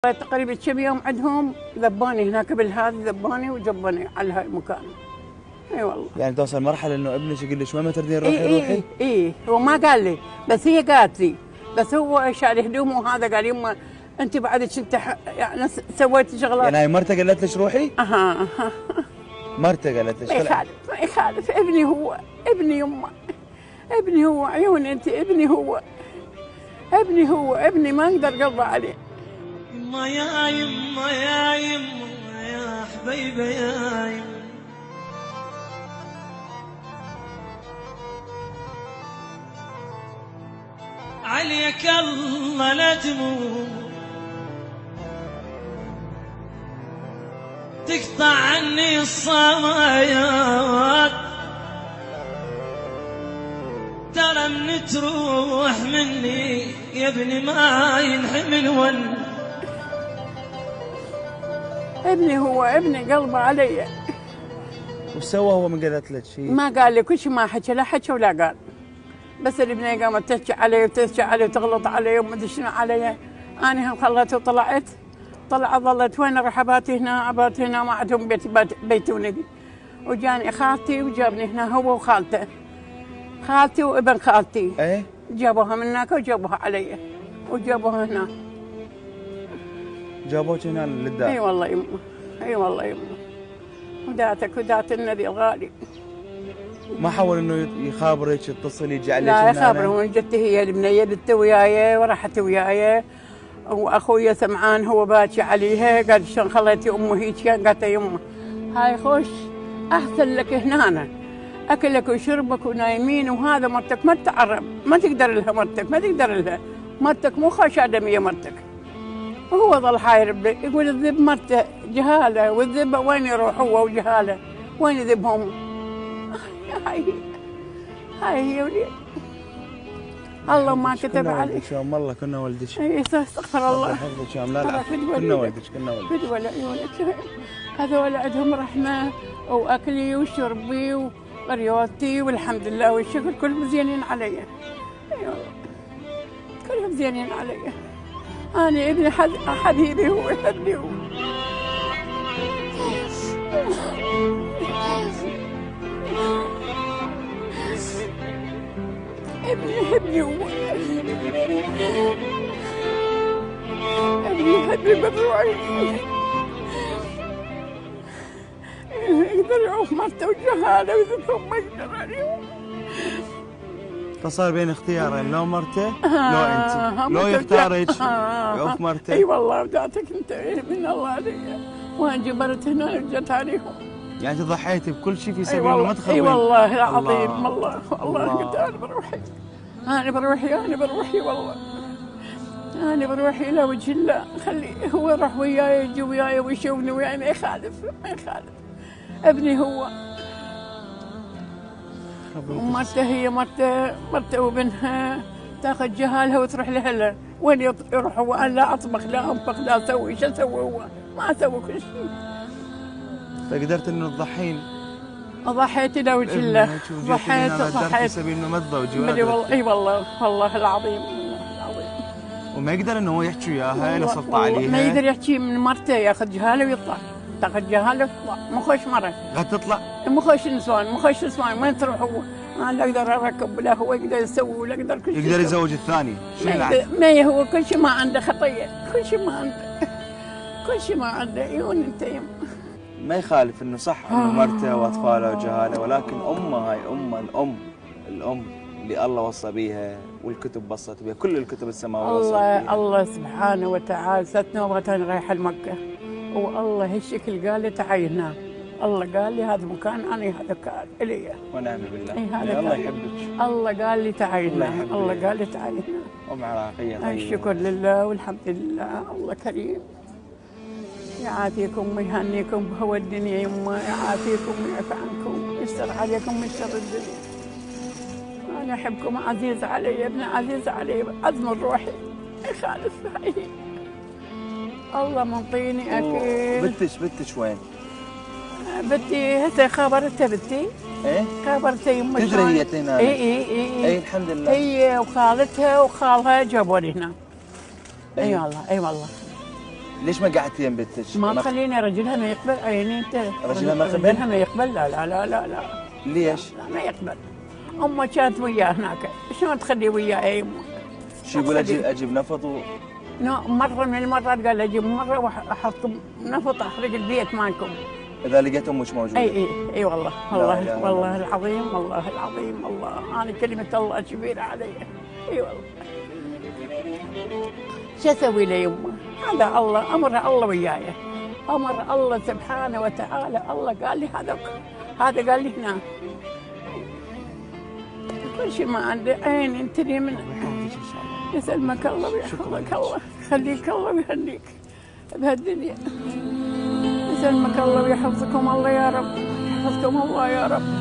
تقريبا كم يوم عندهم ذباني هناك بالهذا، ذباني وجبني على هاي المكان. اي والله. يعني توصل مرحله انه ابنك يقول لك وين ما تردين روحي اي روحي؟ اي هو ما قال لي، بس هي قالت لي، بس هو شال هدومه وهذا قال يمه انت بعدك انت يعني سويتي شغلات. يعني هاي مرته قالت لك روحي؟ اها مرته قالت لك؟ ما يخالف ما يخالف، ابني هو، ابني يمه، ابني هو، عيوني انت، ابني هو، ابني هو، ابني ما اقدر قلبه عليه. يما يا يما يا يما يا حبيبه يا يما، عليك الله لا تموت، تقطع عني الصمايات، ترى من تروح مني يا ابني ما ينحمل ون. ابني هو، ابني قلبه علي. وش سوى هو من قالت لك شيء؟ ما قال لي كل شيء، ما حكى، لا حكى ولا قال، بس البنيه قامت تحكي علي وتحكي علي وتغلط علي وما ادري شنو علي. انا هم خليته وطلعت، طلعت ظلت وين اروح ابات هنا، ابات هنا، ما عندهم بيتوني. وجاني خالتي وجابني هنا هو وخالته، خالتي وابن خالتي. ايه؟ جابوها من هناك وجابوها علي وجابوها هنا. جابوك هنا للدار؟ اي والله يمه، اي والله يمه، وداتك ودات النبي الغالي. ما حاول انه يخابرك يتصل يجي عليك؟ لا يخابره، جت هي البنيه دت وياي وراحت وياي، واخويا سمعان هو باكي عليها، قال شلون خليتي امه هيك؟ قالت يمه هاي خوش احسن لك هنا، اكلك وشربك ونايمين، وهذا مرتك ما تتعرب، ما تقدر لها مرتك، ما تقدر لها مرتك، مو خوش ادميه مرتك. وهو ظل حاير يقول الذب مرته جهاله، والذب وين يروح هو وجهاله، وين يذبهم؟ هاي هي وليد، الله ما كتب عليك. شلون والله كنا ولدك. اي استغفر الله. حفظك يا لا لا كنا ولدك كنا ولدك. فدوى لعيونك، هذول عندهم رحمه واكلي وشربي وريوتي والحمد لله والشكر، كلهم زينين علي. اي والله كلهم زينين علي. انا ابني حبيبي هو، ابني هو. ابني هو، ابني يحبني بروحي، يقدر يعوف مرته وجهاله ويذبهم، ما يقدر عليهم. فصار بين اختيارين، لو مرته لو انت، لو يختارك يعوف مرته. اي والله وداتك انت من الله علي، وان جبرت هنا وجت عليهم. يعني انت ضحيتي بكل شيء في سبيل انه ما تخربين. اي والله العظيم، والله قلت انا بروحي، انا بروحي، انا بروحي والله، انا بروحي الى وجه الله. خلي هو يروح وياي، يجي وياي ويشوفني وياي، ما يخالف ما يخالف. ابني هو. ومرته هي مرته وابنها تاخذ جهالها وتروح لهلا، وين يروح هو؟ انا لا اطبخ لا انفخ لا اسوي، شو اسوي هو؟ ما اسوي كل شيء. فقدرت انه تضحين؟ ضحيت الى وجه الله، ضحيت في سبيل انه ما تضوجي. والله اي والله العظيم، وما يقدر انه هو يحكي وياها لا سلطه عليها. ما يقدر يحكي من مرته، ياخذ جهاله ويطلع، تاخذ جهاله ويطلع، مو خوش مره. قد تطلع؟ مو خوش نسوان، مو خوش نسوان، وين تروح هو؟ انا لا اقدر اركب ولا هو يقدر يسوي ولا اقدر كل شيء. يقدر يزوج الثاني؟ ما هو كل شيء ما عنده خطيه، كل شيء ما عنده، كل شيء ما عنده. عيون انت يم. ما يخالف انه صح انه مرته واطفاله وجهاله، ولكن امه، هاي امه، الام اللي الله وصى بيها والكتب وصت بيها، كل الكتب السماويه وصت بيها. الله سبحانه وتعالى ستنا وغتان رايحه لمكه، والله هالشكل قال لي تعي هنا، الله قال لي هذا مكان انا، هذا كان الي. ونعم بالله. إيه الله يحبك. الله قال لي تعي هنا، الله قال لي تعي هنا. ام عراقيه طيبه. الشكر لله والحمد لله، الله كريم. يعافيكم ويهنيكم بهوى الدنيا يما، يعافيكم ويعفى عنكم، يستر عليكم من شر الدنيا. انا احبكم، عزيز علي، ابن عزيز علي، عزم روحي، يخالف هاي. الله منطيني اكيد. بنتش وين؟ بنتي هسه خابرتها بنتي. ايه؟ خابرتها يما. تدري هي هنا؟ اي الحمد لله. هي وخالتها وخالها جابوني هنا. اي والله اي والله. ليش ما قعدتين بنتك؟ ما تخليني رجلها ما يقبل عيني انت. رجلها ما يقبل؟ رجلها ما يقبل، لا لا لا لا لا, ليش؟ لا ما يقبل. امه كانت وياه هناك، شلون تخلي وياه يا يمه؟ شو يقول اجيب نفط مرة من المرات قال اجيب مرة واحطكم نفط احرق البيت مالكم. اذا لقيت امك موجوده. اي والله والله والله العظيم والله العظيم والله انا كلمة الله كبيرة علي. اي والله. شو اسوي له يمه؟ هذا الله امر الله وياي. امر الله سبحانه وتعالى، الله قال لي هذا قال لي هنا. كل شيء ما عندي عين انتني من يسلمك الله ويحفظك الله، يخليك الله ويهنيك بهالدنيا. يسلمك الله ويحفظكم الله يا رب، يحفظكم الله يا رب.